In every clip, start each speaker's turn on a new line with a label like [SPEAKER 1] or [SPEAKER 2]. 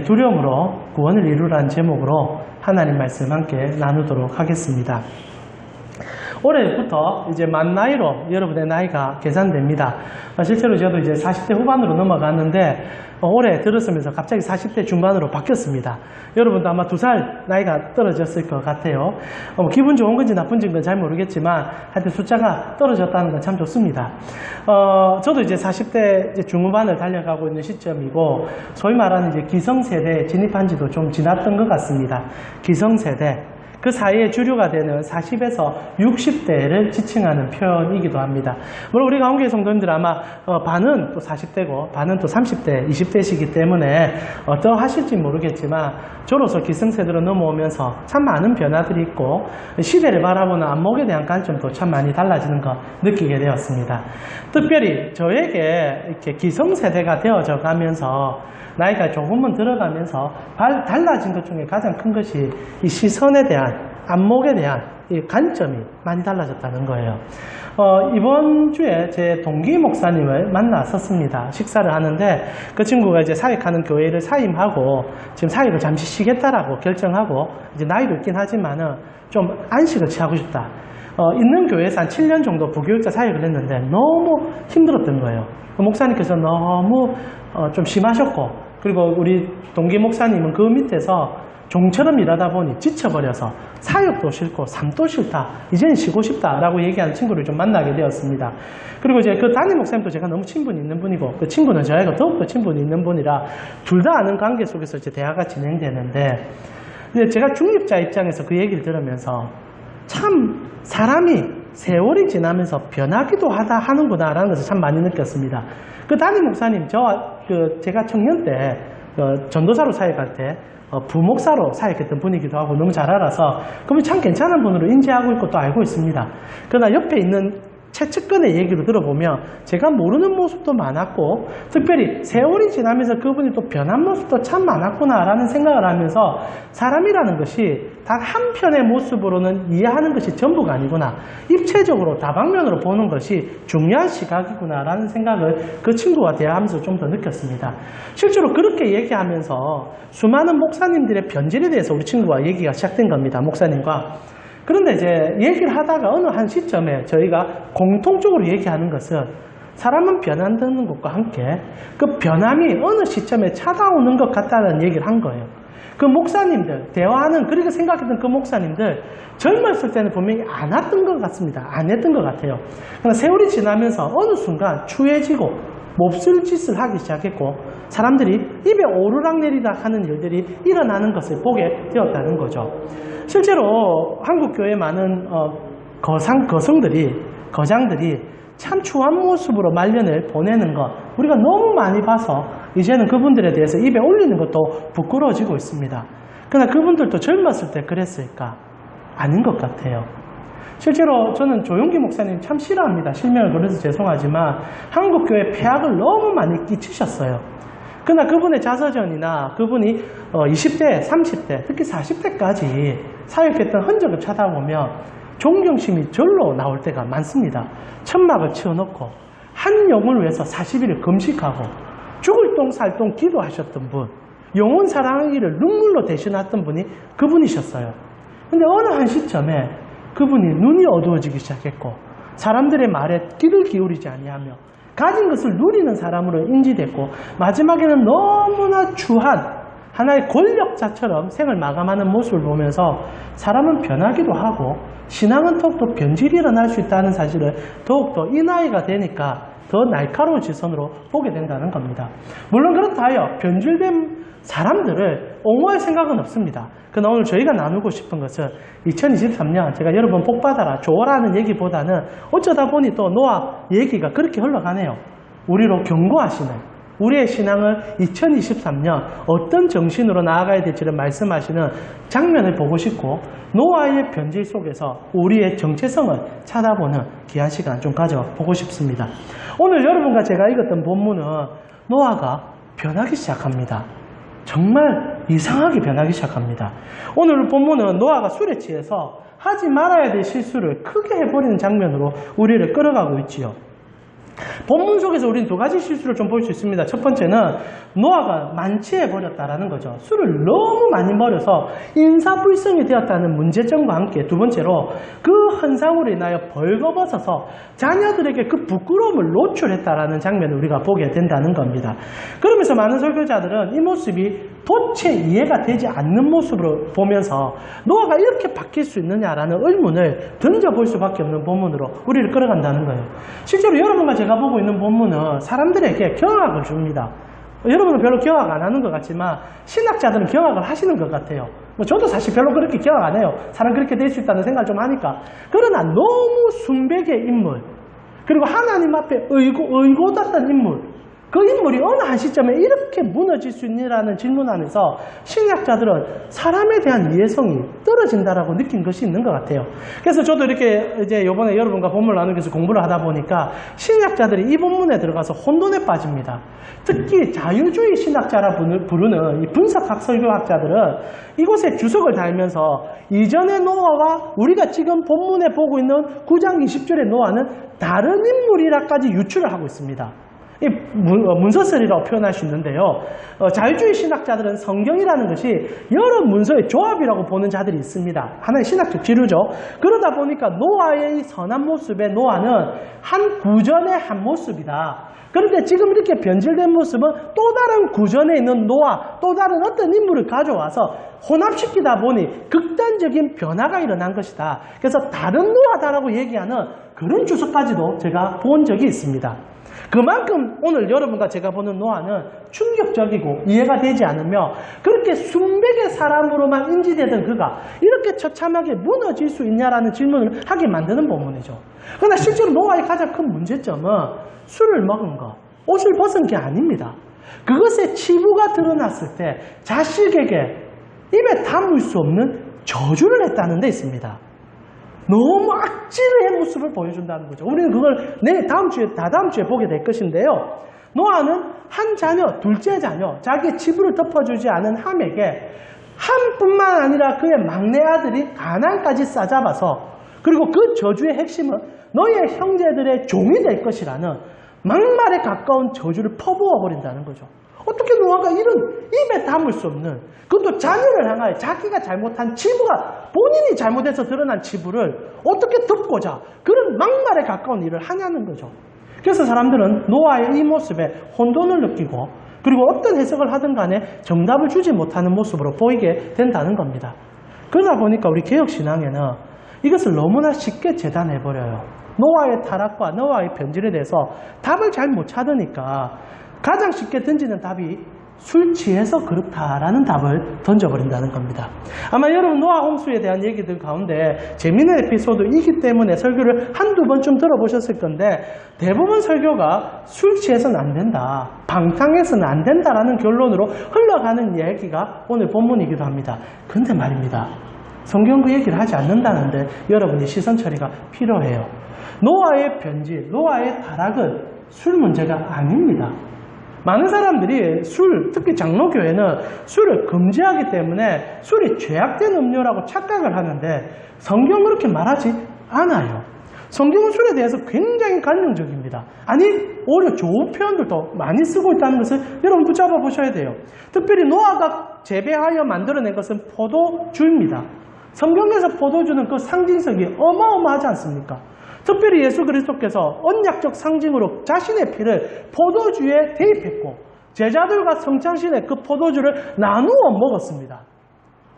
[SPEAKER 1] 두려움으로 구원을 이루라는 제목으로 하나님 말씀 함께 나누도록 하겠습니다. 올해부터 이제 만 나이로 여러분의 나이가 계산됩니다. 실제로 저도 이제 40대 후반으로 넘어갔는데 올해 들었으면서 갑자기 40대 중반으로 바뀌었습니다. 여러분도 아마 2살 나이가 떨어졌을 것 같아요. 기분 좋은 건지 나쁜 건지 잘 모르겠지만 하여튼 숫자가 떨어졌다는 건 참 좋습니다. 저도 이제 40대 이제 중후반을 달려가고 있는 시점이고 소위 말하는 이제 기성세대에 진입한 지도 좀 지났던 것 같습니다. 기성세대. 그 사이에 주류가 되는 40에서 60대를 지칭하는 표현이기도 합니다. 물론 우리 가운데 성도님들 아마 반은 또 40대고 반은 또 30대, 20대시기 때문에 어떠하실지 모르겠지만 저로서 기성세대로 넘어오면서 참 많은 변화들이 있고 시대를 바라보는 안목에 대한 관점도 참 많이 달라지는 거 느끼게 되었습니다. 특별히 저에게 이렇게 기성세대가 되어져 가면서 나이가 조금은 들어가면서 달라진 것 중에 가장 큰 것이 이 시선에 대한, 안목에 대한 이 관점이 많이 달라졌다는 거예요. 이번 주에 제 동기 목사님을 만났었습니다. 식사를 하는데 그 친구가 이제 사역하는 교회를 사임하고 지금 사역을 잠시 쉬겠다라고 결정하고 이제 나이도 있긴 하지만은 좀 안식을 취하고 싶다. 있는 교회에서 한 7년 정도 부교육자 사역을 했는데 너무 힘들었던 거예요. 목사님께서 너무 좀 심하셨고 그리고 우리 동기 목사님은 그 밑에서 종처럼 일하다 보니 지쳐버려서 사역도 싫고 삶도 싫다. 이제는 쉬고 싶다라고 얘기하는 친구를 좀 만나게 되었습니다. 그리고 이제 그 담임 목사님도 제가 너무 친분이 있는 분이고 그 친구는 저희가 더욱더 친분이 있는 분이라 둘 다 아는 관계 속에서 이제 대화가 진행되는데 이제 제가 중립자 입장에서 그 얘기를 들으면서 참 사람이 세월이 지나면서 변하기도 하는구나라는 것을 참 많이 느꼈습니다. 그 담임 목사님, 제가 청년 때 전도사로 사역할 때 부목사로 사역했던 분이기도 하고 너무 잘 알아서 그분이 참 괜찮은 분으로 인지하고 있고 또 알고 있습니다. 그러나 옆에 있는 최측근의 얘기를 들어보면 제가 모르는 모습도 많았고 특별히 세월이 지나면서 그분이 또 변한 모습도 참 많았구나라는 생각을 하면서 사람이라는 것이 단 한편의 모습으로는 이해하는 것이 전부가 아니구나. 입체적으로 다방면으로 보는 것이 중요한 시각이구나라는 생각을 그 친구와 대화하면서 좀 더 느꼈습니다. 실제로 그렇게 얘기하면서 수많은 목사님들의 변질에 대해서 우리 친구와 얘기가 시작된 겁니다. 목사님과. 그런데 이제 얘기를 하다가 어느 한 시점에 저희가 공통적으로 얘기하는 것은 사람은 변한다는 것과 함께 그 변함이 어느 시점에 찾아오는 것 같다는 얘기를 한 거예요. 그 목사님들, 대화하는 그렇게 생각했던 그 목사님들 젊었을 때는 분명히 안 했던 것 같습니다. 안 했던 것 같아요. 그러나 세월이 지나면서 어느 순간 추해지고 몹쓸 짓을 하기 시작했고 사람들이 입에 오르락내리락 하는 일들이 일어나는 것을 보게 되었다는 거죠. 실제로 한국교회 많은 거장들이 참 추한 모습으로 말년을 보내는 것 우리가 너무 많이 봐서 이제는 그분들에 대해서 입에 올리는 것도 부끄러워지고 있습니다. 그러나 그분들도 젊었을 때 그랬을까? 아닌 것 같아요. 실제로 저는 조용기 목사님 참 싫어합니다. 실명을 그래서 죄송하지만 한국교회 폐악을 너무 많이 끼치셨어요. 그러나 그분의 자서전이나 그분이 20대, 30대, 특히 40대까지 사역했던 흔적을 찾아보면 존경심이 절로 나올 때가 많습니다. 천막을 치워놓고 한 영혼을 위해서 40일을 금식하고 죽을 똥 살 똥 기도하셨던 분, 영혼 사랑하기를 눈물로 대신했던 분이 그분이셨어요. 근데 어느 한 시점에 그분이 눈이 어두워지기 시작했고 사람들의 말에 귀를 기울이지 아니하며 가진 것을 누리는 사람으로 인지됐고 마지막에는 너무나 추한 하나의 권력자처럼 생을 마감하는 모습을 보면서 사람은 변하기도 하고 신앙은 더욱더 변질이 일어날 수 있다는 사실을 더욱더 이 나이가 되니까 더 날카로운 시선으로 보게 된다는 겁니다. 물론 그렇다 하여 변질된 사람들을 옹호할 생각은 없습니다. 그러나 오늘 저희가 나누고 싶은 것은 2023년 제가 여러분 복받아라 좋아라는 얘기보다는 어쩌다 보니 또 노아 얘기가 그렇게 흘러가네요. 우리로 경고하시는 우리의 신앙을 2023년 어떤 정신으로 나아가야 될지를 말씀하시는 장면을 보고 싶고 노아의 변질 속에서 우리의 정체성을 찾아보는 귀한 시간 좀 가져보고 싶습니다. 오늘 여러분과 제가 읽었던 본문은 노아가 변하기 시작합니다. 정말 이상하게 변하기 시작합니다. 오늘 본문은 노아가 술에 취해서 하지 말아야 될 실수를 크게 해버리는 장면으로 우리를 끌어가고 있지요. 본문 속에서 우리는 두 가지 실수를 좀 볼 수 있습니다. 첫 번째는 노아가 만취해버렸다라는 거죠. 술을 너무 많이 먹여서 인사불성이 되었다는 문제점과 함께 두 번째로 그 현상으로 인하여 벌거벗어서 자녀들에게 그 부끄러움을 노출했다라는 장면을 우리가 보게 된다는 겁니다. 그러면서 많은 설교자들은 이 모습이 도체 이해가 되지 않는 모습으로 보면서 노아가 이렇게 바뀔 수 있느냐라는 의문을 던져볼 수밖에 없는 본문으로 우리를 끌어간다는 거예요. 실제로 여러분과 제가 보고 있는 본문은 사람들에게 경악을 줍니다. 여러분은 별로 경악 안 하는 것 같지만 신학자들은 경악을 하시는 것 같아요. 저도 사실 별로 그렇게 경악 안 해요. 사람 그렇게 될 수 있다는 생각을 좀 하니까. 그러나 너무 순백의 인물, 그리고 하나님 앞에 의고됐던 인물, 그 인물이 어느 한 시점에 이렇게 무너질 수 있느냐는 질문 안에서 신학자들은 사람에 대한 이해성이 떨어진다라고 느낀 것이 있는 것 같아요. 그래서 저도 이렇게 이제 이번에 여러분과 본문을 나누면서 공부를 하다 보니까 신학자들이 이 본문에 들어가서 혼돈에 빠집니다. 특히 자유주의 신학자라 부르는 이 분석학 설교학자들은 이곳에 주석을 달면서 이전의 노아와 우리가 지금 본문에 보고 있는 9장 20절의 노아는 다른 인물이라까지 유추를 하고 있습니다. 이 문서설이라고 표현할 수 있는데요. 자유주의 신학자들은 성경이라는 것이 여러 문서의 조합이라고 보는 자들이 있습니다. 하나의 신학적 지류죠. 그러다 보니까 노아의 선한 모습의 노아는 한 구전의 한 모습이다. 그런데 지금 이렇게 변질된 모습은 또 다른 구전에 있는 노아, 또 다른 어떤 인물을 가져와서 혼합시키다 보니 극단적인 변화가 일어난 것이다. 그래서 다른 노아다라고 얘기하는 그런 주석까지도 제가 본 적이 있습니다. 그만큼 오늘 여러분과 제가 보는 노아는 충격적이고 이해가 되지 않으며 그렇게 순백의 사람으로만 인지되던 그가 이렇게 처참하게 무너질 수 있냐라는 질문을 하게 만드는 본문이죠. 그러나 실제로 노아의 가장 큰 문제점은 술을 먹은 것, 옷을 벗은 게 아닙니다. 그것의 치부가 드러났을 때 자식에게 입에 담을 수 없는 저주를 했다는 데 있습니다. 너무 악질의 모습을 보여준다는 거죠. 우리는 그걸 다다음 주에 보게 될 것인데요. 노아는 한 자녀, 둘째 자녀, 자기의 치부를 덮어주지 않은 함에게 함뿐만 아니라 그의 막내 아들이 가난까지 싸잡아서, 그리고 그 저주의 핵심은 너희의 형제들의 종이 될 것이라는 막말에 가까운 저주를 퍼부어 버린다는 거죠. 어떻게 노아가 이런 입에 담을 수 없는, 그것도 자녀를 향하여 자기가 잘못한 치부가 본인이 잘못해서 드러난 치부를 어떻게 덮고자 그런 막말에 가까운 일을 하냐는 거죠. 그래서 사람들은 노아의 이 모습에 혼돈을 느끼고, 그리고 어떤 해석을 하든 간에 정답을 주지 못하는 모습으로 보이게 된다는 겁니다. 그러다 보니까 우리 개혁신앙에는 이것을 너무나 쉽게 재단해버려요. 노아의 타락과 노아의 변질에 대해서 답을 잘 못 찾으니까 가장 쉽게 던지는 답이 술 취해서 그렇다라는 답을 던져버린다는 겁니다. 아마 여러분 노아 홍수에 대한 얘기들 가운데 재미있는 에피소드이기 때문에 설교를 한두 번쯤 들어보셨을 건데, 대부분 설교가 술 취해서는 안 된다, 방탕해서는 안 된다라는 결론으로 흘러가는 얘기가 오늘 본문이기도 합니다. 근데 말입니다, 성경 그 얘기를 하지 않는다는데 여러분이 시선 처리가 필요해요. 노아의 변질, 노아의 타락은 술 문제가 아닙니다. 많은 사람들이 특히 장로교회는 술을 금지하기 때문에 술이 죄악된 음료라고 착각을 하는데 성경은 그렇게 말하지 않아요. 성경은 술에 대해서 굉장히 갈등적입니다. 아니, 오히려 좋은 표현들도 많이 쓰고 있다는 것을 여러분 붙잡아 보셔야 돼요. 특별히 노아가 재배하여 만들어낸 것은 포도주입니다. 성경에서 포도주는 그 상징성이 어마어마하지 않습니까? 특별히 예수 그리스도께서 언약적 상징으로 자신의 피를 포도주에 대입했고 제자들과 성찬신에 그 포도주를 나누어 먹었습니다.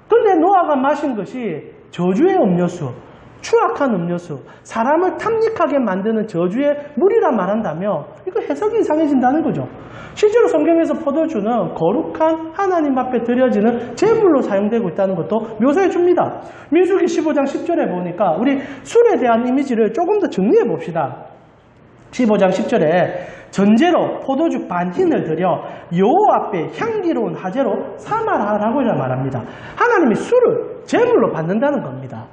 [SPEAKER 1] 그런데 노아가 마신 것이 저주의 음료수, 추악한 음료수, 사람을 탐닉하게 만드는 저주의 물이라 말한다며 이거 해석이 이상해진다는 거죠. 실제로 성경에서 포도주는 거룩한 하나님 앞에 드려지는 제물로 사용되고 있다는 것도 묘사해 줍니다. 민수기 15장 10절에 보니까 우리 술에 대한 이미지를 조금 더 정리해 봅시다. 15장 10절에 전제로 포도주 반흰을 들여 여호와 앞에 향기로운 화제로 삼아라라고 말합니다. 하나님이 술을 제물로 받는다는 겁니다.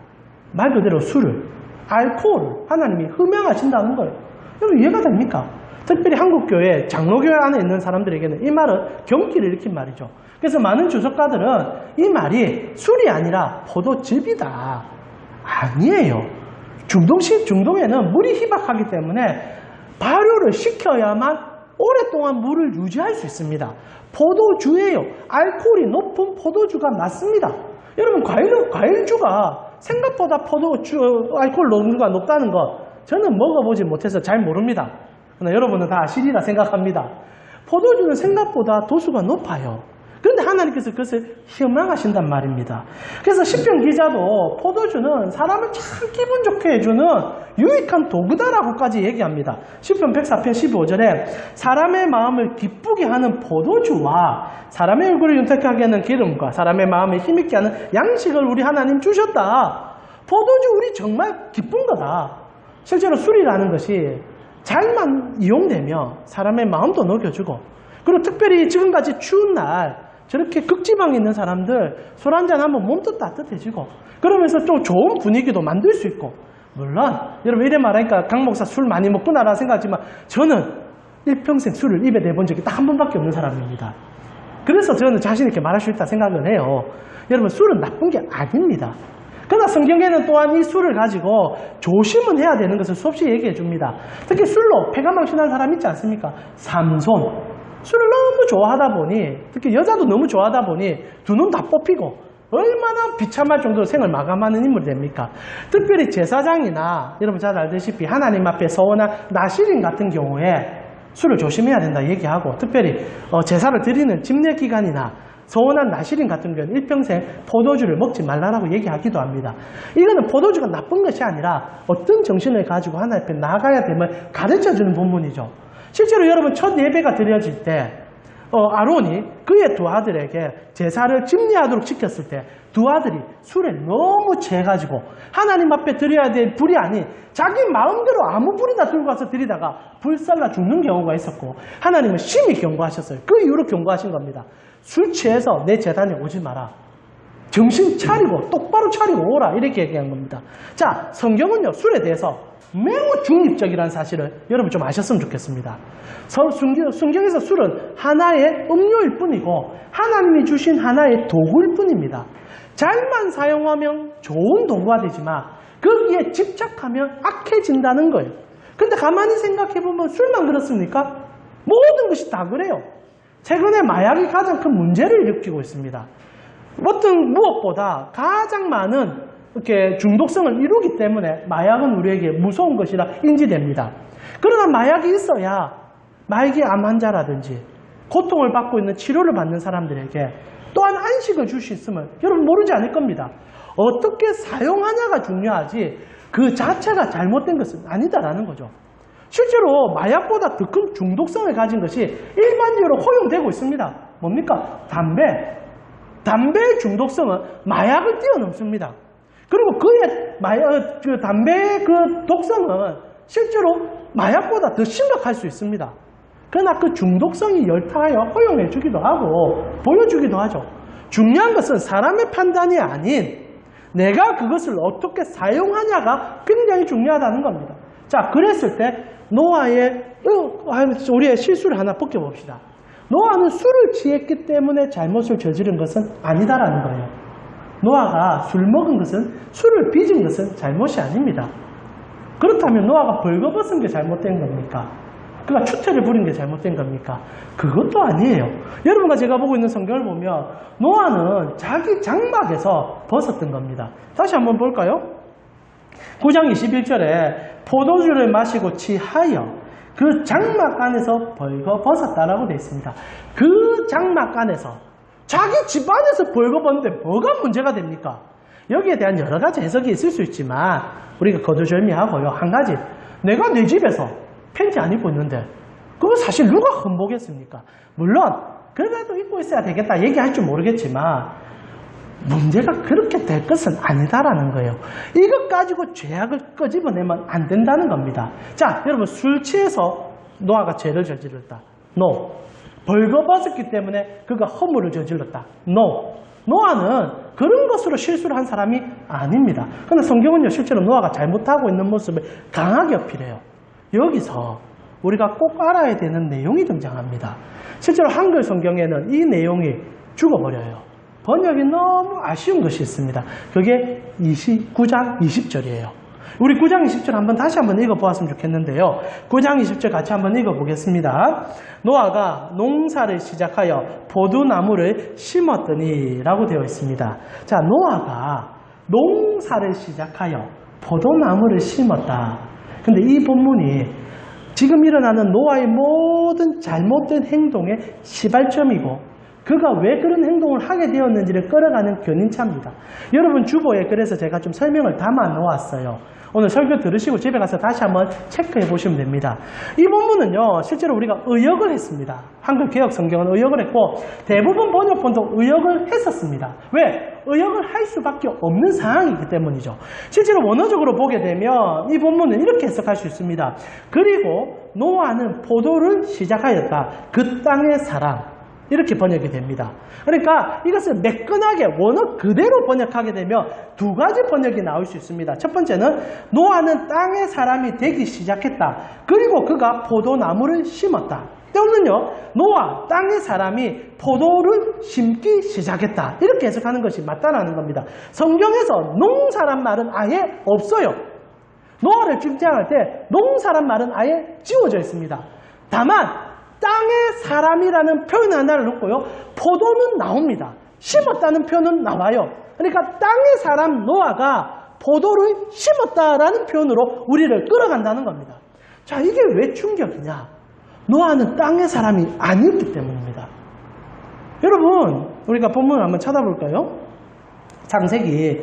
[SPEAKER 1] 말 그대로 술을, 알코올을 하나님이 흠양하신다는 거예요. 여러분 이해가 됩니까? 특별히 한국교회, 장로교회 안에 있는 사람들에게는 이 말은 경기를 일으킨 말이죠. 그래서 많은 주석가들은 이 말이 술이 아니라 포도즙이다. 아니에요. 중동에는 물이 희박하기 때문에 발효를 시켜야만 오랫동안 물을 유지할 수 있습니다. 포도주예요. 알코올이 높은 포도주가 맞습니다. 여러분, 과일주가 생각보다 알코올 농도가 높다는 거 저는 먹어보지 못해서 잘 모릅니다. 그러나 여러분은 다 아시리라 생각합니다. 포도주는 생각보다 도수가 높아요. 그런데 하나님께서 그것을 희망하신단 말입니다. 그래서 시편 기자도 포도주는 사람을 참 기분 좋게 해주는 유익한 도구다라고까지 얘기합니다. 시편 104편 15절에 사람의 마음을 기쁘게 하는 포도주와 사람의 얼굴을 윤택하게 하는 기름과 사람의 마음을 힘있게 하는 양식을 우리 하나님 주셨다. 포도주 우리 정말 기쁜 거다. 실제로 술이라는 것이 잘만 이용되면 사람의 마음도 녹여주고, 그리고 특별히 지금같이 추운 날 저렇게 극지방에 있는 사람들 술 한잔 하면 몸도 따뜻해지고, 그러면서 좀 좋은 분위기도 만들 수 있고. 물론 여러분 이래 말하니까 강 목사 술 많이 먹구나라는 생각하지만 저는 일평생 술을 입에 내본 적이 딱 한 번밖에 없는 사람입니다. 그래서 저는 자신 있게 말할 수 있다 생각을 해요. 여러분, 술은 나쁜 게 아닙니다. 그러나 성경에는 또한 이 술을 가지고 조심은 해야 되는 것을 수없이 얘기해 줍니다. 특히 술로 폐가 망신한 사람 있지 않습니까? 삼손. 술을 너무 좋아하다 보니, 특히 여자도 너무 좋아하다 보니 두 눈 다 뽑히고 얼마나 비참할 정도로 생을 마감하는 인물이 됩니까? 특별히 제사장이나 여러분 잘 알다시피 하나님 앞에 서원한 나실인 같은 경우에 술을 조심해야 된다 얘기하고, 특별히 제사를 드리는 집례기간이나 서원한 나실인 같은 경우는 일평생 포도주를 먹지 말라라고 얘기하기도 합니다. 이거는 포도주가 나쁜 것이 아니라 어떤 정신을 가지고 하나님 앞에 나아가야 됨을 가르쳐주는 본문이죠. 실제로 여러분 첫 예배가 드려질 때 아론이 그의 두 아들에게 제사를 집례하도록 시켰을 때 두 아들이 술에 너무 취해가지고 하나님 앞에 드려야 될 불이 아닌 자기 마음대로 아무 불이나 들고 가서 드리다가 불살라 죽는 경우가 있었고, 하나님은 심히 경고하셨어요. 그 이후로 경고하신 겁니다. 술 취해서 내 제단에 오지 마라. 정신 차리고 똑바로 차리고 오라. 이렇게 얘기한 겁니다. 자, 성경은요 술에 대해서 매우 중립적이라는 사실을 여러분 좀 아셨으면 좋겠습니다. 성경에서 술은 하나의 음료일 뿐이고 하나님이 주신 하나의 도구일 뿐입니다. 잘만 사용하면 좋은 도구가 되지만 거기에 집착하면 악해진다는 거예요. 근데 가만히 생각해보면 술만 그렇습니까? 모든 것이 다 그래요. 최근에 마약이 가장 큰 문제를 일으키고 있습니다. 어떤 무엇보다 가장 많은 이렇게 중독성을 이루기 때문에 마약은 우리에게 무서운 것이라 인지됩니다. 그러나 마약이 있어야 말기 암 환자라든지 고통을 받고 있는 치료를 받는 사람들에게 또한 안식을 줄 수 있음을 여러분 모르지 않을 겁니다. 어떻게 사용하냐가 중요하지 그 자체가 잘못된 것은 아니다라는 거죠. 실제로 마약보다 더 큰 중독성을 가진 것이 일반적으로 허용되고 있습니다. 뭡니까? 담배. 담배의 중독성은 마약을 뛰어넘습니다. 그리고 그의 담배의 그 독성은 실제로 마약보다 더 심각할 수 있습니다. 그러나 그 중독성이 열타하여 허용해 주기도 하고 보여주기도 하죠. 중요한 것은 사람의 판단이 아닌 내가 그것을 어떻게 사용하냐가 굉장히 중요하다는 겁니다. 자, 그랬을 때 노아의 우리의 실수를 하나 벗겨봅시다. 노아는 술을 취했기 때문에 잘못을 저지른 것은 아니다라는 거예요. 노아가 술 먹은 것은, 술을 빚은 것은 잘못이 아닙니다. 그렇다면 노아가 벌거벗은 게 잘못된 겁니까? 그가 추태를 부린 게 잘못된 겁니까? 그것도 아니에요. 여러분과 제가 보고 있는 성경을 보면 노아는 자기 장막에서 벗었던 겁니다. 다시 한번 볼까요? 9장 21절에 포도주를 마시고 취하여 그 장막 안에서 벌거벗었다라고 되어 있습니다. 그 장막 안에서, 자기 집 안에서 벌거벗는데 뭐가 문제가 됩니까? 여기에 대한 여러 가지 해석이 있을 수 있지만 우리가 거두절미하고요. 한 가지, 내가 내 집에서 팬티 안 입고 있는데 그거 사실 누가 흠보겠습니까? 물론 그래도 입고 있어야 되겠다 얘기할 줄 모르겠지만 문제가 그렇게 될 것은 아니다라는 거예요. 이것 가지고 죄악을 끄집어내면 안 된다는 겁니다. 자, 여러분, 술 취해서 노아가 죄를 저질렀다. No. 벌거벗었기 때문에 그가 허물을 저질렀다. No. 노아는 그런 것으로 실수를 한 사람이 아닙니다. 그런데 성경은요, 실제로 노아가 잘못하고 있는 모습을 강하게 어필해요. 여기서 우리가 꼭 알아야 되는 내용이 등장합니다. 실제로 한글 성경에는 이 내용이 죽어버려요. 번역이 너무 아쉬운 것이 있습니다. 그게 29장 20절이에요. 우리 9장 20절 한번 다시 한번 읽어보았으면 좋겠는데요. 9장 20절 같이 한번 읽어보겠습니다. 노아가 농사를 시작하여 포도나무를 심었더니 라고 되어 있습니다. 자, 노아가 농사를 시작하여 포도나무를 심었다. 근데 이 본문이 지금 일어나는 노아의 모든 잘못된 행동의 시발점이고 그가 왜 그런 행동을 하게 되었는지를 끌어가는 견인차입니다. 여러분 주보에 그래서 제가 좀 설명을 담아 놓았어요. 오늘 설교 들으시고 집에 가서 다시 한번 체크해 보시면 됩니다. 이 본문은요, 실제로 우리가 의역을 했습니다. 한글 개역 성경은 의역을 했고 대부분 번역본도 의역을 했었습니다. 왜? 의역을 할 수밖에 없는 상황이기 때문이죠. 실제로 원어적으로 보게 되면 이 본문은 이렇게 해석할 수 있습니다. 그리고 노아는 포도를 시작하였다. 그 땅의 사람. 이렇게 번역이 됩니다. 그러니까 이것을 매끈하게 원어 그대로 번역하게 되면 두 가지 번역이 나올 수 있습니다. 첫 번째는 노아는 땅의 사람이 되기 시작했다. 그리고 그가 포도나무를 심었다. 때로는요, 노아, 땅의 사람이 포도를 심기 시작했다. 이렇게 해석하는 것이 맞다라는 겁니다. 성경에서 농사란 말은 아예 없어요. 노아를 등장할 때 농사란 말은 아예 지워져 있습니다. 다만 땅의 사람이라는 표현 하나를 놓고요, 포도는 나옵니다. 심었다는 표현은 나와요. 그러니까 땅의 사람 노아가 포도를 심었다라는 표현으로 우리를 끌어간다는 겁니다. 자, 이게 왜 충격이냐? 노아는 땅의 사람이 아니었기 때문입니다. 여러분, 우리가 본문을 한번 찾아볼까요? 창세기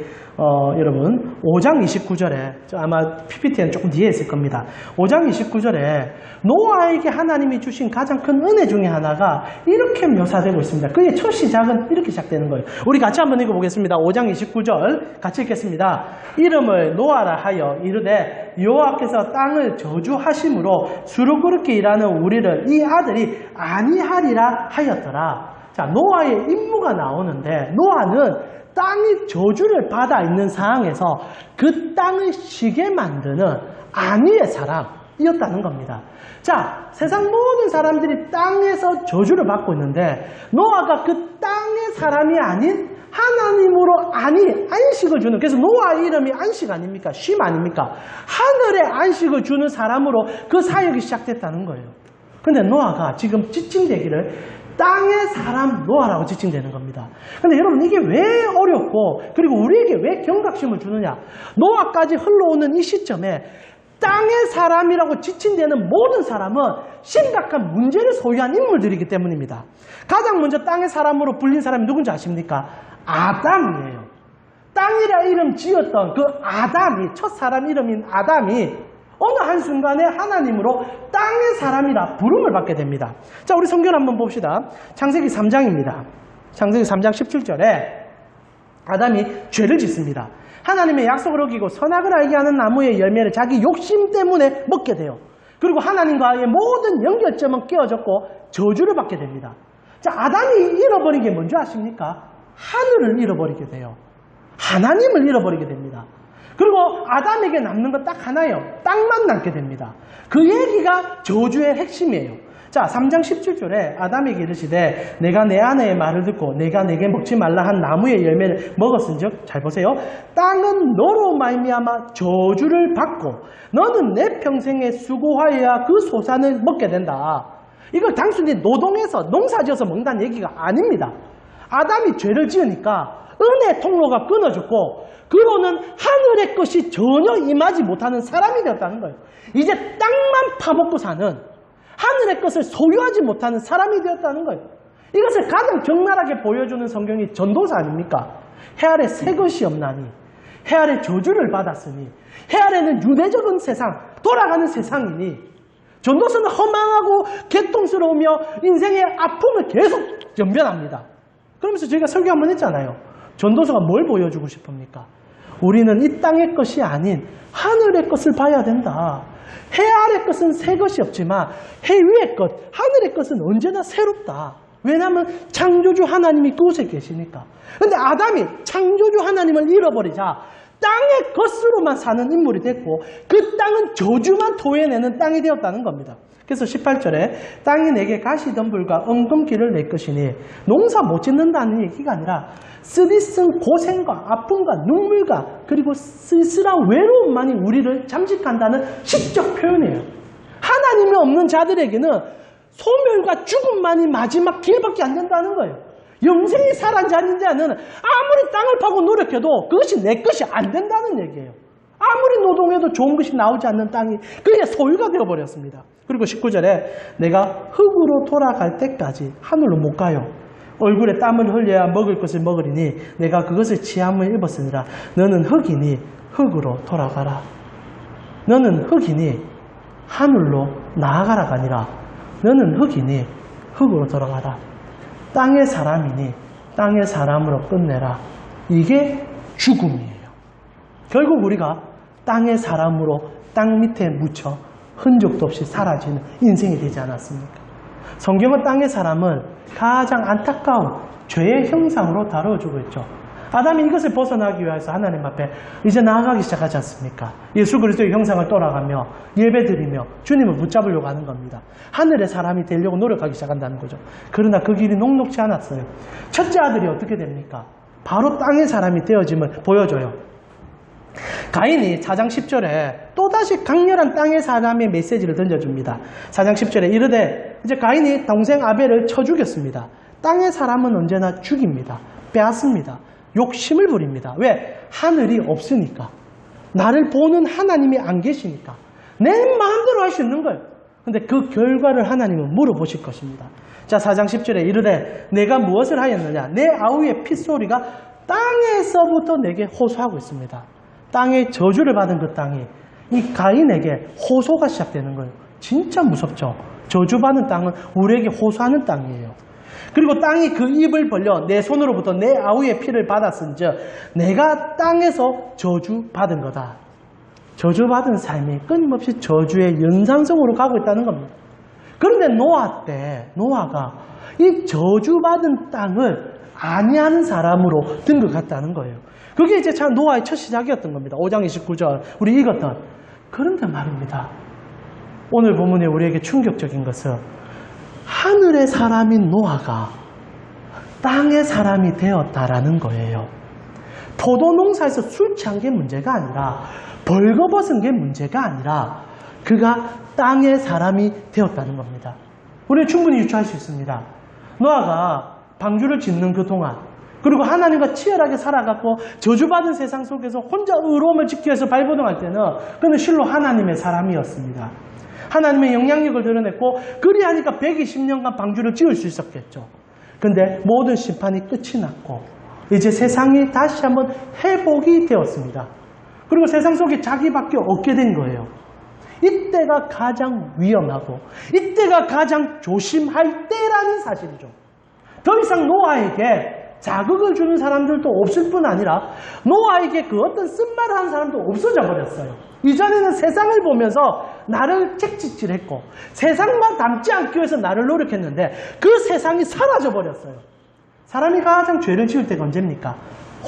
[SPEAKER 1] 여러분 5장 29절에 아마 PPT는 조금 뒤에 있을 겁니다. 5장 29절에 노아에게 하나님이 주신 가장 큰 은혜 중에 하나가 이렇게 묘사되고 있습니다. 그의 첫 시작은 이렇게 시작되는 거예요. 우리 같이 한번 읽어보겠습니다. 5장 29절 같이 읽겠습니다. 이름을 노아라 하여 이르되 여호와께서 땅을 저주하심으로 수르그럽게 일하는 우리를 이 아들이 아니하리라 하였더라. 자, 노아의 임무가 나오는데 노아는 땅이 저주를 받아 있는 상황에서 그 땅을 쉬게 만드는 안위의 사람이었다는 겁니다. 자, 세상 모든 사람들이 땅에서 저주를 받고 있는데 노아가 그 땅의 사람이 아닌 하나님으로 안식을 주는, 그래서 노아 이름이 안식 아닙니까? 쉼 아닙니까? 하늘의 안식을 주는 사람으로 그 사역이 시작됐다는 거예요. 근데 노아가 지금 지칭되기를 땅의 사람 노아라고 지칭되는 겁니다. 근데 여러분 이게 왜 어렵고 그리고 우리에게 왜 경각심을 주느냐? 노아까지 흘러오는 이 시점에 땅의 사람이라고 지칭되는 모든 사람은 심각한 문제를 소유한 인물들이기 때문입니다. 가장 먼저 땅의 사람으로 불린 사람이 누군지 아십니까? 아담이에요. 땅이라 이름 지었던 그 아담이, 첫 사람 이름인 아담이 어느 한순간에 하나님으로 땅의 사람이라 부름을 받게 됩니다. 자, 우리 성경 한번 봅시다. 창세기 3장입니다. 창세기 3장 17절에 아담이 죄를 짓습니다. 하나님의 약속을 어기고 선악을 알게 하는 나무의 열매를 자기 욕심 때문에 먹게 돼요. 그리고 하나님과의 모든 연결점은 깨어졌고 저주를 받게 됩니다. 자, 아담이 잃어버린 게 뭔지 아십니까? 하늘을 잃어버리게 돼요. 하나님을 잃어버리게 됩니다. 그리고 아담에게 남는 건 딱 하나예요. 땅만 남게 됩니다. 그 얘기가 저주의 핵심이에요. 자, 3장 17절에 아담에게 이르시되 내가 내 아내의 말을 듣고 내가 내게 먹지 말라 한 나무의 열매를 먹었은즉, 잘 보세요. 땅은 너로 말미암아 저주를 받고 너는 내 평생에 수고하여야 그 소산을 먹게 된다. 이걸 단순히 노동해서 농사지어서 먹는다는 얘기가 아닙니다. 아담이 죄를 지으니까 은혜 통로가 끊어졌고 그로는 하늘의 것이 전혀 임하지 못하는 사람이 되었다는 거예요. 이제 땅만 파먹고 사는, 하늘의 것을 소유하지 못하는 사람이 되었다는 거예요. 이것을 가장 적나라하게 보여주는 성경이 전도서 아닙니까? 해 아래 새 것이 없나니 해 아래 저주를 받았으니 해 아래는 유대적인 세상, 돌아가는 세상이니 전도서는 허망하고 개통스러우며 인생의 아픔을 계속 연변합니다. 그러면서 저희가 설교 한번 했잖아요. 전도서가 뭘 보여주고 싶습니까? 우리는 이 땅의 것이 아닌 하늘의 것을 봐야 된다. 해 아래 것은 새 것이 없지만 해 위의 것, 하늘의 것은 언제나 새롭다. 왜냐하면 창조주 하나님이 그곳에 계시니까. 그런데 아담이 창조주 하나님을 잃어버리자 땅의 것으로만 사는 인물이 됐고 그 땅은 저주만 토해내는 땅이 되었다는 겁니다. 그래서 18절에 땅이 내게 가시덤불과 엉겅퀴를 낼 것이니 농사 못 짓는다는 얘기가 아니라 쓰디쓴 고생과 아픔과 눈물과 그리고 쓸쓸한 외로움만이 우리를 잠식한다는 시적 표현이에요. 하나님이 없는 자들에게는 소멸과 죽음만이 마지막 길밖에 안 된다는 거예요. 영생이 살아난 자는 아무리 땅을 파고 노력해도 그것이 내 것이 안 된다는 얘기예요. 아무리 노동해도 좋은 것이 나오지 않는 땅이 그의 소유가 되어버렸습니다. 그리고 19절에 내가 흙으로 돌아갈 때까지 하늘로 못 가요. 얼굴에 땀을 흘려야 먹을 것을 먹으리니 내가 그것을 취함을 입었으니라. 너는 흙이니 흙으로 돌아가라. 너는 흙이니 하늘로 나아가라가 아니라 너는 흙이니 흙으로 돌아가라. 땅의 사람이니 땅의 사람으로 끝내라. 이게 죽음이에요. 결국 우리가 땅의 사람으로 땅 밑에 묻혀 흔적도 없이 사라지는 인생이 되지 않았습니까? 성경은 땅의 사람을 가장 안타까운 죄의 형상으로 다뤄주고 있죠. 아담이 이것을 벗어나기 위해서 하나님 앞에 이제 나아가기 시작하지 않습니까? 예수 그리스도의 형상을 따라가며 예배드리며 주님을 붙잡으려고 하는 겁니다. 하늘의 사람이 되려고 노력하기 시작한다는 거죠. 그러나 그 길이 녹록지 않았어요. 첫째 아들이 어떻게 됩니까? 바로 땅의 사람이 되어짐을 보여줘요. 가인이 4장 10절에 또다시 강렬한 땅의 사람의 메시지를 던져줍니다. 4장 10절에 이르되 이제 가인이 동생 아벨을 쳐 죽였습니다. 땅의 사람은 언제나 죽입니다. 빼앗습니다. 욕심을 부립니다. 왜? 하늘이 없으니까. 나를 보는 하나님이 안 계시니까. 내 마음대로 할 수 있는 거예요. 근데 그 결과를 하나님은 물어보실 것입니다. 자, 4장 10절에 이르되 내가 무엇을 하였느냐? 내 아우의 핏소리가 땅에서부터 내게 호소하고 있습니다. 땅의 저주를 받은 그 땅이 이 가인에게 호소가 시작되는 거예요. 진짜 무섭죠. 저주받은 땅은 우리에게 호소하는 땅이에요. 그리고 땅이 그 입을 벌려 내 손으로부터 내 아우의 피를 받았은즉 내가 땅에서 저주받은 거다. 저주받은 삶이 끊임없이 저주의 연장성으로 가고 있다는 겁니다. 그런데 노아가 이 저주받은 땅을 아니하는 사람으로 등극했다는 거예요. 그게 이제 참 노아의 첫 시작이었던 겁니다. 5장 29절 우리 읽었던. 그런데 말입니다. 오늘 본문에 우리에게 충격적인 것은 하늘의 사람인 노아가 땅의 사람이 되었다라는 거예요. 포도 농사에서 술 취한 게 문제가 아니라 벌거벗은 게 문제가 아니라 그가 땅의 사람이 되었다는 겁니다. 우리는 충분히 유추할 수 있습니다. 노아가 방주를 짓는 그 동안 그리고 하나님과 치열하게 살아갔고 저주받은 세상 속에서 혼자 의로움을 지키기 위해서 발버둥할 때는 그는 실로 하나님의 사람이었습니다. 하나님의 영향력을 드러냈고 그리하니까 120년간 방주를 지을 수 있었겠죠. 근데 모든 심판이 끝이 났고 이제 세상이 다시 한번 회복이 되었습니다. 그리고 세상 속에 자기밖에 없게 된 거예요. 이때가 가장 위험하고 이때가 가장 조심할 때라는 사실이죠. 더 이상 노아에게 자극을 주는 사람들도 없을 뿐 아니라 노아에게 그 어떤 쓴말을 하는 사람도 없어져 버렸어요. 이전에는 세상을 보면서 나를 책찍질했고 세상만 닮지 않기 위해서 나를 노력했는데 그 세상이 사라져 버렸어요. 사람이 가장 죄를 지을 때가 언제입니까?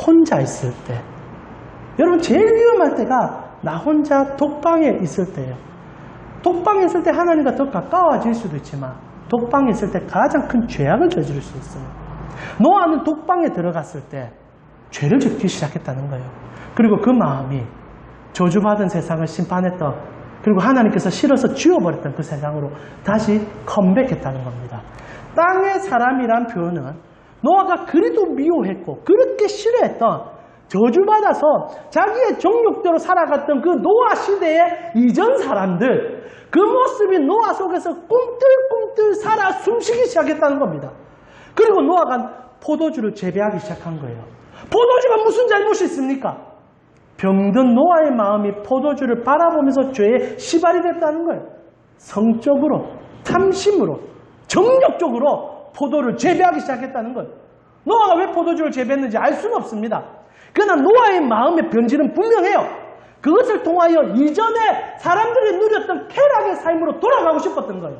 [SPEAKER 1] 혼자 있을 때. 여러분 제일 위험할 때가 나 혼자 독방에 있을 때예요. 독방에 있을 때 하나님과 더 가까워질 수도 있지만 독방에 있을 때 가장 큰 죄악을 저지를 수 있어요. 노아는 독방에 들어갔을 때 죄를 짓기 시작했다는 거예요. 그리고 그 마음이 저주받은 세상을 심판했던 그리고 하나님께서 싫어서 지워버렸던 그 세상으로 다시 컴백했다는 겁니다. 땅의 사람이란 표현은 노아가 그리도 미워했고 그렇게 싫어했던 저주받아서 자기의 정욕대로 살아갔던 그 노아 시대의 이전 사람들 그 모습이 노아 속에서 꿈틀꿈틀 살아 숨쉬기 시작했다는 겁니다. 그리고 노아가 포도주를 재배하기 시작한 거예요. 포도주가 무슨 잘못이 있습니까? 병든 노아의 마음이 포도주를 바라보면서 죄에 시발이 됐다는 거예요. 성적으로, 탐심으로, 정력적으로 포도를 재배하기 시작했다는 거예요. 노아가 왜 포도주를 재배했는지 알 수는 없습니다. 그러나 노아의 마음의 변질은 분명해요. 그것을 통하여 이전에 사람들이 누렸던 쾌락의 삶으로 돌아가고 싶었던 거예요.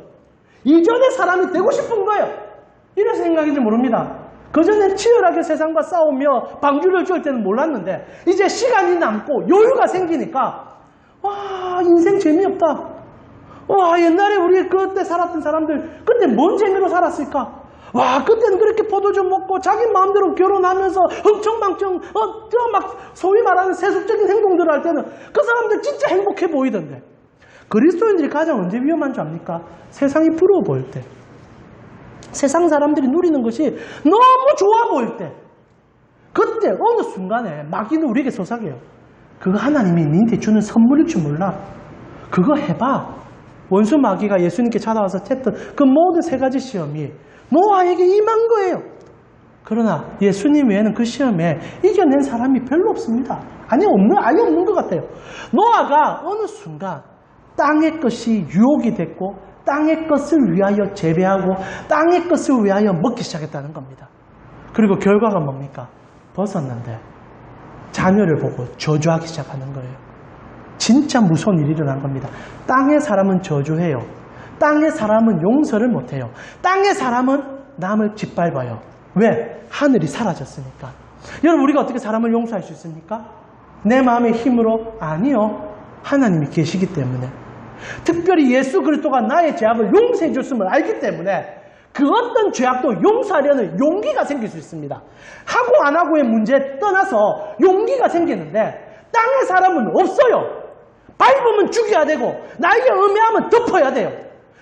[SPEAKER 1] 이전의 사람이 되고 싶은 거예요. 이래서 생각인지 모릅니다. 그전에 치열하게 세상과 싸우며 방주를 지을 때는 몰랐는데 이제 시간이 남고 여유가 생기니까 와 인생 재미없다. 와, 옛날에 우리 그때 살았던 사람들, 그때 뭔 재미로 살았을까? 와, 그때는 그렇게 포도주 먹고 자기 마음대로 결혼하면서 흥청망청, 막 소위 말하는 세속적인 행동들을 할 때는 그 사람들 진짜 행복해 보이던데. 그리스도인들이 가장 언제 위험한 줄 압니까? 세상이 부러워 보일 때. 세상 사람들이 누리는 것이 너무 좋아 보일 때. 그때 어느 순간에 마귀는 우리에게 속삭여요. 그거 하나님이 너한테 주는 선물일 줄 몰라. 그거 해봐. 원수 마귀가 예수님께 찾아와서 했던 그 모든 세 가지 시험이 노아에게 임한 거예요. 그러나 예수님 외에는 그 시험에 이겨낸 사람이 별로 없습니다. 아예 없는 것 같아요. 노아가 어느 순간 땅의 것이 유혹이 됐고 땅의 것을 위하여 재배하고 땅의 것을 위하여 먹기 시작했다는 겁니다. 그리고 결과가 뭡니까? 벗었는데 자녀를 보고 저주하기 시작하는 거예요. 진짜 무서운 일이 일어난 겁니다. 땅의 사람은 저주해요. 땅의 사람은 용서를 못해요. 땅의 사람은 남을 짓밟아요. 왜? 하늘이 사라졌으니까. 여러분, 우리가 어떻게 사람을 용서할 수 있습니까? 내 마음의 힘으로? 아니요. 하나님이 계시기 때문에. 특별히 예수 그리스도가 나의 죄악을 용서해 줬음을 알기 때문에 그 어떤 죄악도 용서하려는 용기가 생길 수 있습니다. 하고 안 하고의 문제 떠나서 용기가 생기는데 땅의 사람은 없어요. 밟으면 죽여야 되고 나에게 음해하면 덮어야 돼요.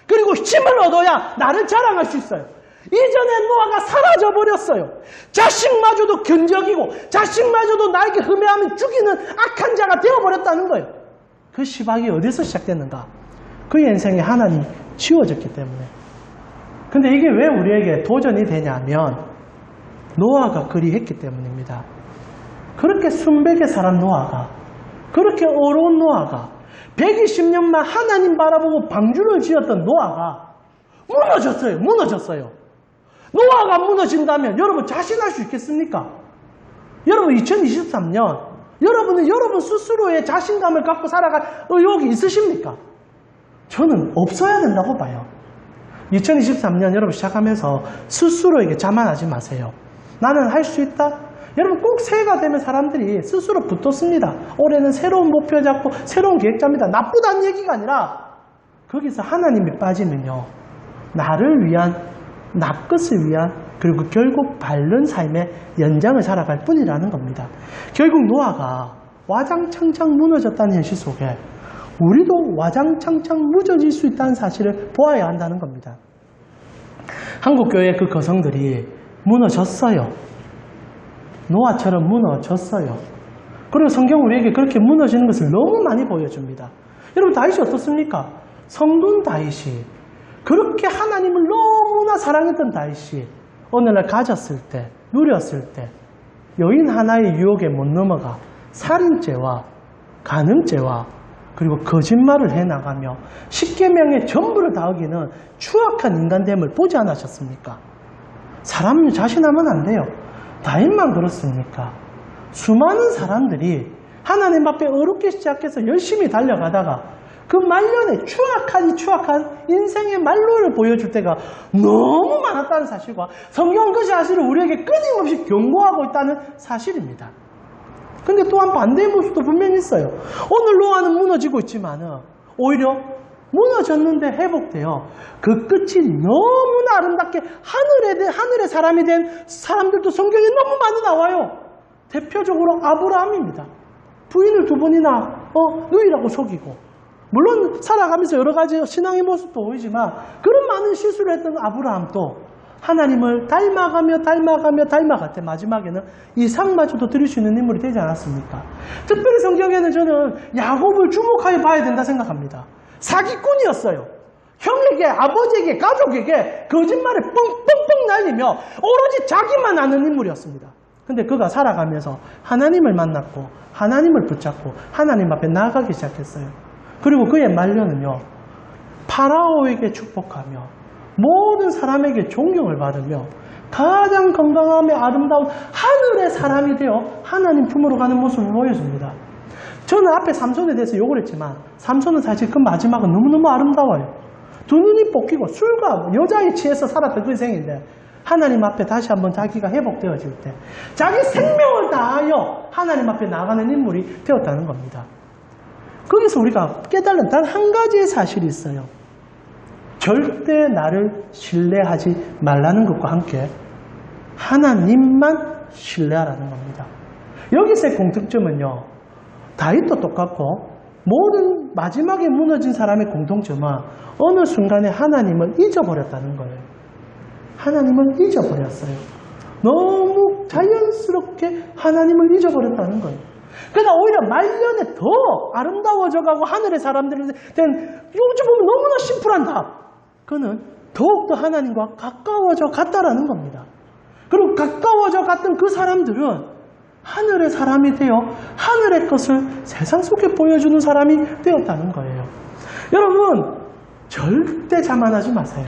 [SPEAKER 1] 그리고 힘을 얻어야 나를 자랑할 수 있어요. 이전에 노아가 사라져버렸어요. 자식마저도 견적이고 자식마저도 나에게 흠해하면 죽이는 악한 자가 되어버렸다는 거예요. 그 시박이 어디서 시작됐는가? 그 인생에 하나님이 지워졌기 때문에. 근데 이게 왜 우리에게 도전이 되냐면 노아가 그리 했기 때문입니다. 그렇게 순백에 살한 노아가, 그렇게 어려운 노아가, 120년만 하나님 바라보고 방주를 지었던 노아가 무너졌어요. 노아가 무너진다면 여러분 자신할 수 있겠습니까? 여러분 2023년 여러분은 여러분 스스로의 자신감을 갖고 살아갈 의욕이 있으십니까? 저는 없어야 된다고 봐요. 2023년 여러분 시작하면서 스스로에게 자만하지 마세요. 나는 할 수 있다? 여러분 꼭 새해가 되면 사람들이 스스로 붙었습니다. 올해는 새로운 목표 잡고 새로운 계획 잡니다. 나쁘다는 얘기가 아니라 거기서 하나님이 빠지면요. 나를 위한, 나 것을 위한, 그리고 결국 바른 삶의 연장을 살아갈 뿐이라는 겁니다. 결국 노아가 와장창창 무너졌다는 현실 속에 우리도 와장창창 무너질 수 있다는 사실을 보아야 한다는 겁니다. 한국교회의 그 거성들이 무너졌어요. 노아처럼 무너졌어요. 그리고 성경 우리에게 그렇게 무너지는 것을 너무 많이 보여줍니다. 여러분 다윗이 어떻습니까? 성돈 다윗이 그렇게 하나님을 너무나 사랑했던 다윗이 어느 날 가졌을 때, 누렸을 때 여인 하나의 유혹에 못 넘어가 살인죄와 간음죄와 그리고 거짓말을 해나가며 십계명의 전부를 다 어기는 추악한 인간됨을 보지 않으셨습니까? 사람은 자신하면 안 돼요. 다윗만 그렇습니까? 수많은 사람들이 하나님 앞에 어렵게 시작해서 열심히 달려가다가 그 말년에 추악한 인생의 말로를 보여줄 때가 너무 많았다는 사실과 성경은 그 사실을 우리에게 끊임없이 경고하고 있다는 사실입니다. 근데 또한 반대의 모습도 분명히 있어요. 오늘 노아는 무너지고 있지만은 오히려 무너졌는데 회복되어 그 끝이 너무나 아름답게 하늘의 사람이 된 사람들도 성경에 너무 많이 나와요. 대표적으로 아브라함입니다. 부인을 2번이나 누이라고 속이고 물론 살아가면서 여러 가지 신앙의 모습도 보이지만 그런 많은 실수를 했던 아브라함도 하나님을 닮아갔대 마지막에는 이삭마저도 드릴 수 있는 인물이 되지 않았습니까? 특별히 성경에는 저는 야곱을 주목하여 봐야 된다 생각합니다. 사기꾼이었어요. 형에게, 아버지에게, 가족에게 거짓말을 뻥뻥뻥 날리며 오로지 자기만 아는 인물이었습니다. 근데 그가 살아가면서 하나님을 만났고 하나님을 붙잡고 하나님 앞에 나아가기 시작했어요. 그리고 그의 말년은요, 파라오에게 축복하며 모든 사람에게 존경을 받으며 가장 건강하며 아름다운 하늘의 사람이 되어 하나님 품으로 가는 모습을 보여줍니다. 저는 앞에 삼손에 대해서 욕을 했지만 삼손은 사실 그 마지막은 너무너무 아름다워요. 2눈이 뽑히고 술과 여자에 취해서 살았던 그 인생인데 하나님 앞에 다시 한번 자기가 회복되어질 때 자기 생명을 다하여 하나님 앞에 나가는 인물이 되었다는 겁니다. 거기서 우리가 깨달은 단 한 가지의 사실이 있어요. 절대 나를 신뢰하지 말라는 것과 함께 하나님만 신뢰하라는 겁니다. 여기서의 공통점은요, 다윗도 똑같고 모든 마지막에 무너진 사람의 공통점은 어느 순간에 하나님을 잊어버렸다는 거예요. 하나님을 잊어버렸어요. 너무 자연스럽게 하나님을 잊어버렸다는 거예요. 그러다 오히려 말년에 더 아름다워져가고 하늘의 사람들한테 요즘 보면 너무나 심플한다. 그는 더욱더 하나님과 가까워져 갔다라는 겁니다. 그리고 가까워져 갔던 그 사람들은 하늘의 사람이 되어 하늘의 것을 세상 속에 보여주는 사람이 되었다는 거예요. 여러분, 절대 자만하지 마세요.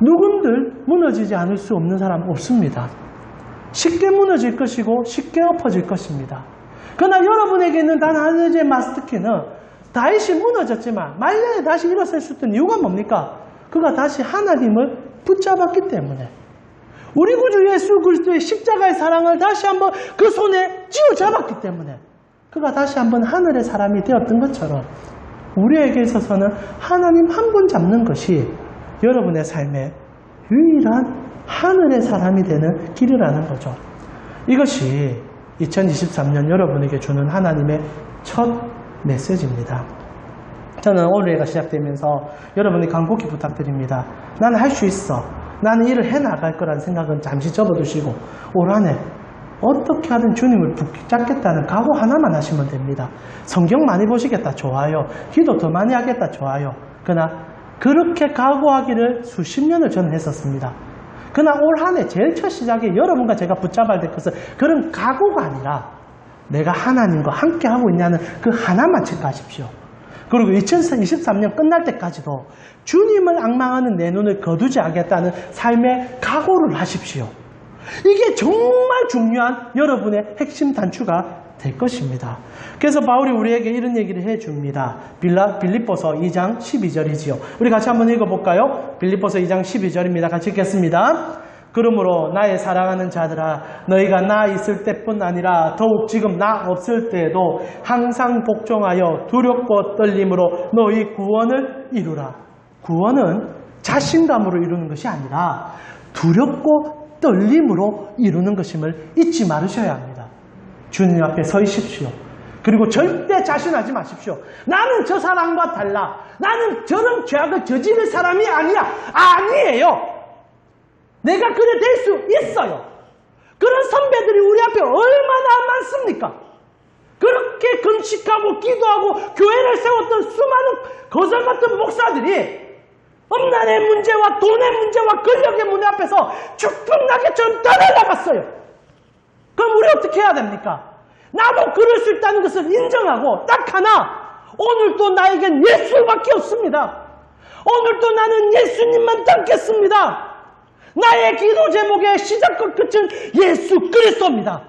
[SPEAKER 1] 누군들 무너지지 않을 수 없는 사람 없습니다. 쉽게 무너질 것이고 쉽게 엎어질 것입니다. 그러나 여러분에게 있는 단 한 가지의 마스터키는 다윗이 무너졌지만 말년에 다시 일어설 수 있던 이유가 뭡니까? 그가 다시 하나님을 붙잡았기 때문에, 우리 구주 예수 그리스도의 십자가의 사랑을 다시 한번 그 손에 쥐어잡았기 때문에 그가 다시 한번 하늘의 사람이 되었던 것처럼 우리에게 있어서는 하나님 한 분 잡는 것이 여러분의 삶의 유일한 하늘의 사람이 되는 길이라는 거죠. 이것이 2023년 여러분에게 주는 하나님의 첫 메시지입니다. 저는 올해가 시작되면서 여러분이 간곡히 부탁드립니다. 나는 할 수 있어. 나는 일을 해나갈 거라는 생각은 잠시 접어두시고 올 한 해 어떻게 하든 주님을 붙잡겠다는 각오 하나만 하시면 됩니다. 성경 많이 보시겠다, 좋아요. 기도 더 많이 하겠다, 좋아요. 그러나 그렇게 각오하기를 수십 년을 저는 했었습니다. 그러나 올 한 해 제일 첫 시작에 여러분과 제가 붙잡아야 될 것은 그런 각오가 아니라 내가 하나님과 함께 하고 있냐는 그 하나만 체크하십시오. 그리고 2023년 끝날 때까지도 주님을 앙망하는 내 눈을 거두지 않겠다는 삶의 각오를 하십시오. 이게 정말 중요한 여러분의 핵심 단추가 될 것입니다. 그래서 바울이 우리에게 이런 얘기를 해줍니다. 빌립보서 2장 12절이지요. 우리 같이 한번 읽어볼까요? 빌립보서 2장 12절입니다. 같이 읽겠습니다. 그러므로 나의 사랑하는 자들아, 너희가 나 있을 때뿐 아니라 더욱 지금 나 없을 때에도 항상 복종하여 두렵고 떨림으로 너희 구원을 이루라. 구원은 자신감으로 이루는 것이 아니라 두렵고 떨림으로 이루는 것임을 잊지 말으셔야 합니다. 주님 앞에 서 있십시오. 그리고 절대 자신하지 마십시오. 나는 저 사람과 달라. 나는 저런 죄악을 저지를 사람이 아니야. 아니에요. 내가 그래 될 수 있어요. 그런 선배들이 우리 앞에 얼마나 많습니까? 그렇게 금식하고 기도하고 교회를 세웠던 수많은 거절 같은 목사들이 엄난의 문제와 돈의 문제와 권력의 문제 앞에서 죽풍나게처럼 떠나나갔어요. 그럼 우리 어떻게 해야 됩니까? 나도 그럴 수 있다는 것을 인정하고 딱 하나, 오늘도 나에겐 예수밖에 없습니다. 오늘도 나는 예수님만 닮겠습니다. 나의 기도 제목의 시작과 끝은 예수 그리스도입니다.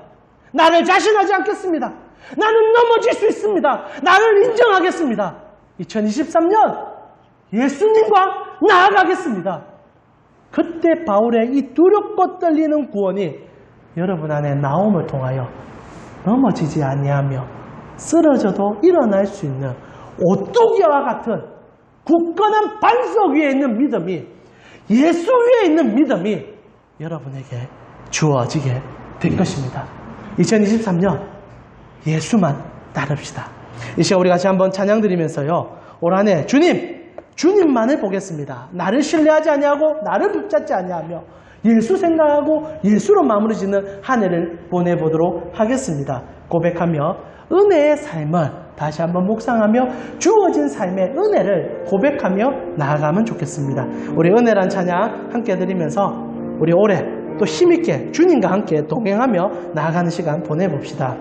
[SPEAKER 1] 나를 자신하지 않겠습니다. 나는 넘어질 수 있습니다. 나를 인정하겠습니다. 2023년 예수님과 나아가겠습니다. 그때 바울의 이 두렵고 떨리는 구원이 여러분 안에 나옴을 통하여 넘어지지 아니하며 쓰러져도 일어날 수 있는 오뚜기와 같은 굳건한 반석 위에 있는 믿음이, 예수 위에 있는 믿음이 여러분에게 주어지게 될 것입니다. 2023년 예수만 따릅시다. 이 시간 우리 같이 한번 찬양 드리면서요, 올 한 해 주님만을 보겠습니다. 나를 신뢰하지 아니하고 나를 붙잡지 아니하며 예수 생각하고 예수로 마무리 짓는 한 해를 보내보도록 하겠습니다. 고백하며 은혜의 삶을 다시 한번 묵상하며 주어진 삶의 은혜를 고백하며 나아가면 좋겠습니다. 우리 은혜란 찬양 함께 드리면서 우리 올해 또 힘있게 주님과 함께 동행하며 나아가는 시간 보내봅시다.